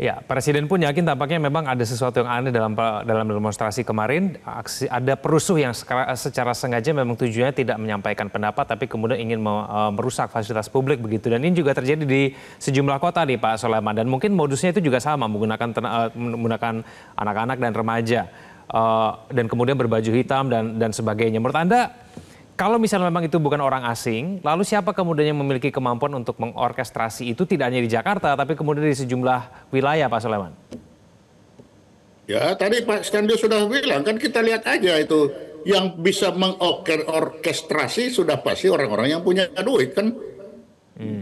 Ya, Presiden pun yakin tampaknya memang ada sesuatu yang aneh dalam demonstrasi kemarin. Ada perusuh yang secara sengaja memang tujuannya tidak menyampaikan pendapat, tapi kemudian ingin merusak fasilitas publik begitu. Dan ini juga terjadi di sejumlah kota nih Pak Soleman. Dan mungkin modusnya itu juga sama, menggunakan anak-anak dan remaja. Dan kemudian berbaju hitam dan sebagainya. Menurut Anda, kalau misalnya memang itu bukan orang asing, lalu siapa kemudian yang memiliki kemampuan untuk mengorkestrasi itu tidak hanya di Jakarta, tapi kemudian di sejumlah wilayah, Pak Soleman? Ya, tadi Pak Skandi sudah bilang, kan kita lihat aja itu. Yang bisa mengorkestrasi sudah pasti orang-orang yang punya duit, kan?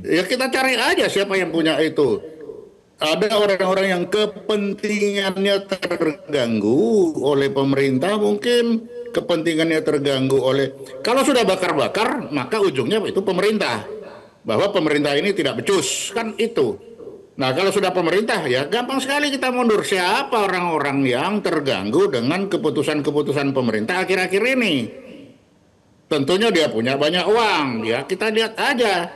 Ya kita cari aja siapa yang punya itu. Ada orang-orang yang kepentingannya terganggu oleh pemerintah, mungkin kepentingannya terganggu oleh, kalau sudah bakar-bakar maka ujungnya itu pemerintah, bahwa pemerintah ini tidak becus, kan itu. Nah, kalau sudah pemerintah ya gampang sekali kita mundur. Siapa orang-orang yang terganggu dengan keputusan-keputusan pemerintah akhir-akhir ini? Tentunya dia punya banyak uang, ya kita lihat aja.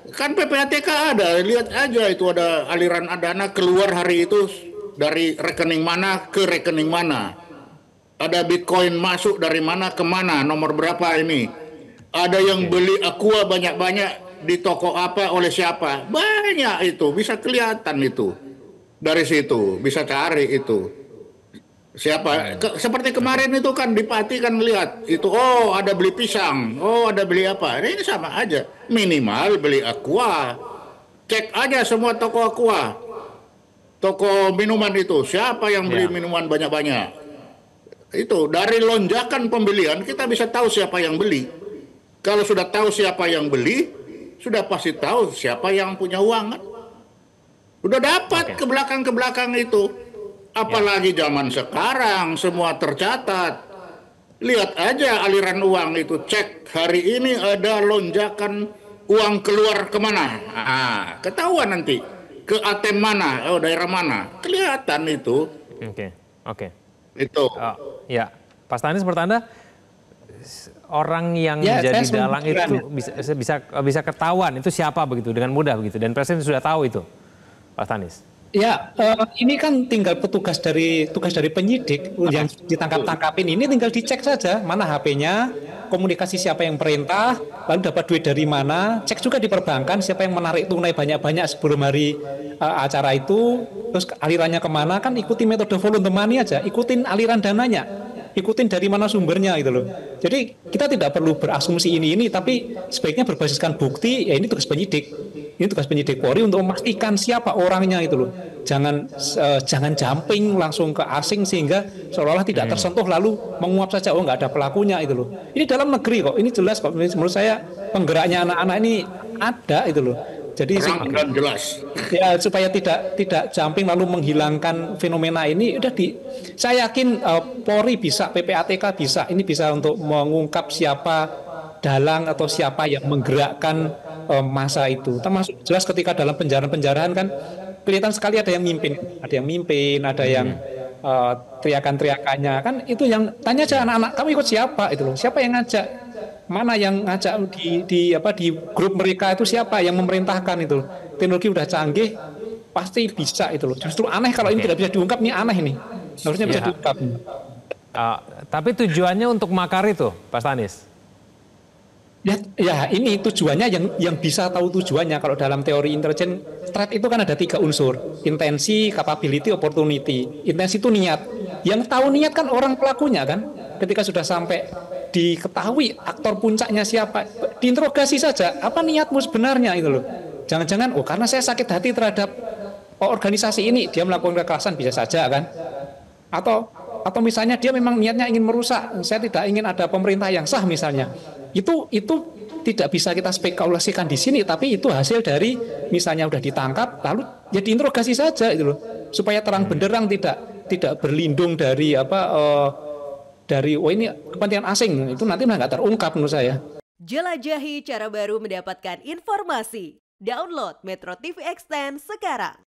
Kan PPATK ada, lihat aja itu ada aliran dana keluar hari itu dari rekening mana ke rekening mana. Ada Bitcoin masuk dari mana ke mana, nomor berapa ini. Ada yang beli Aqua banyak-banyak di toko apa oleh siapa. Banyak itu, bisa kelihatan itu. Dari situ, bisa cari itu. Siapa, seperti kemarin itu kan di Pati kan lihat. Itu, oh ada beli pisang, oh ada beli apa. Ini sama aja, minimal beli Aqua. Cek aja semua toko Aqua. Toko minuman itu, siapa yang beli minuman banyak-banyak. Itu dari lonjakan pembelian kita bisa tahu siapa yang beli. Kalau sudah tahu siapa yang beli, sudah pasti tahu siapa yang punya uang. Udah dapat ke belakang itu. Apalagi zaman sekarang semua tercatat. Lihat aja aliran uang itu, cek hari ini ada lonjakan uang keluar kemana. Ketahuan nanti ke ATM mana, oh daerah mana, kelihatan itu. Oke. Itu. Ya, Pak Stanis, menurut Anda orang yang jadi dalang itu bisa ketahuan itu siapa begitu dengan mudah begitu, dan Presiden sudah tahu itu, Pak Stanis? Ya, ini kan tinggal tugas dari penyidik yang ditangkap-tangkapin ini, tinggal dicek saja mana HP-nya, komunikasi siapa yang perintah, lalu dapat duit dari mana, cek juga di perbankan siapa yang menarik tunai banyak-banyak sebelum hari acara itu, terus alirannya kemana, kan ikuti metode voluntary money aja, ikutin aliran dananya, ikutin dari mana sumbernya gitu loh. Jadi kita tidak perlu berasumsi ini, tapi sebaiknya berbasiskan bukti, ya ini tugas penyidik. Ini tugas penyidik Polri untuk memastikan siapa orangnya itu loh. Jangan jumping langsung ke asing sehingga seolah-olah tidak tersentuh lalu menguap saja, oh nggak ada pelakunya itu loh. Ini dalam negeri kok, ini jelas kok. Menurut saya penggeraknya anak-anak ini ada itu loh. Jadi dan jelas. Ya supaya tidak jumping lalu menghilangkan fenomena ini, saya yakin Polri bisa, PPATK bisa, ini bisa untuk mengungkap siapa dalang atau siapa yang menggerakkan masa itu. Termasuk jelas ketika dalam penjarahan kan kelihatan sekali ada yang mimpin, ada yang teriakan-teriakannya kan, itu yang tanya aja anak-anak, kamu ikut siapa itu loh, siapa yang ngajak, mana yang ngajak di grup mereka itu, siapa yang memerintahkan itu. Teknologi udah canggih pasti bisa itu loh. Justru aneh kalau ini tidak bisa diungkap, ini aneh ini. Harusnya bisa diungkap. Tapi tujuannya untuk makar itu, Pak Stanis? Ya ini tujuannya, yang bisa tahu tujuannya. Kalau dalam teori intelijen threat itu kan ada 3 unsur, intensi, capability, opportunity. Intensi itu niat, yang tahu niat kan orang pelakunya kan. Ketika sudah sampai diketahui aktor puncaknya siapa, diinterogasi saja, apa niatmu sebenarnya itu loh. Jangan-jangan karena saya sakit hati terhadap organisasi ini dia melakukan kekerasan, bisa saja kan. Atau misalnya dia memang niatnya ingin merusak, saya tidak ingin ada pemerintah yang sah misalnya. Itu tidak bisa kita spekulasikan di sini, tapi itu hasil dari misalnya udah ditangkap lalu ya diinterogasi saja itu loh, supaya terang benderang, tidak berlindung dari ini kepentingan asing, itu nanti nggak terungkap menurut saya. Jelajahi cara baru mendapatkan informasi. Download Metro TV Extend sekarang.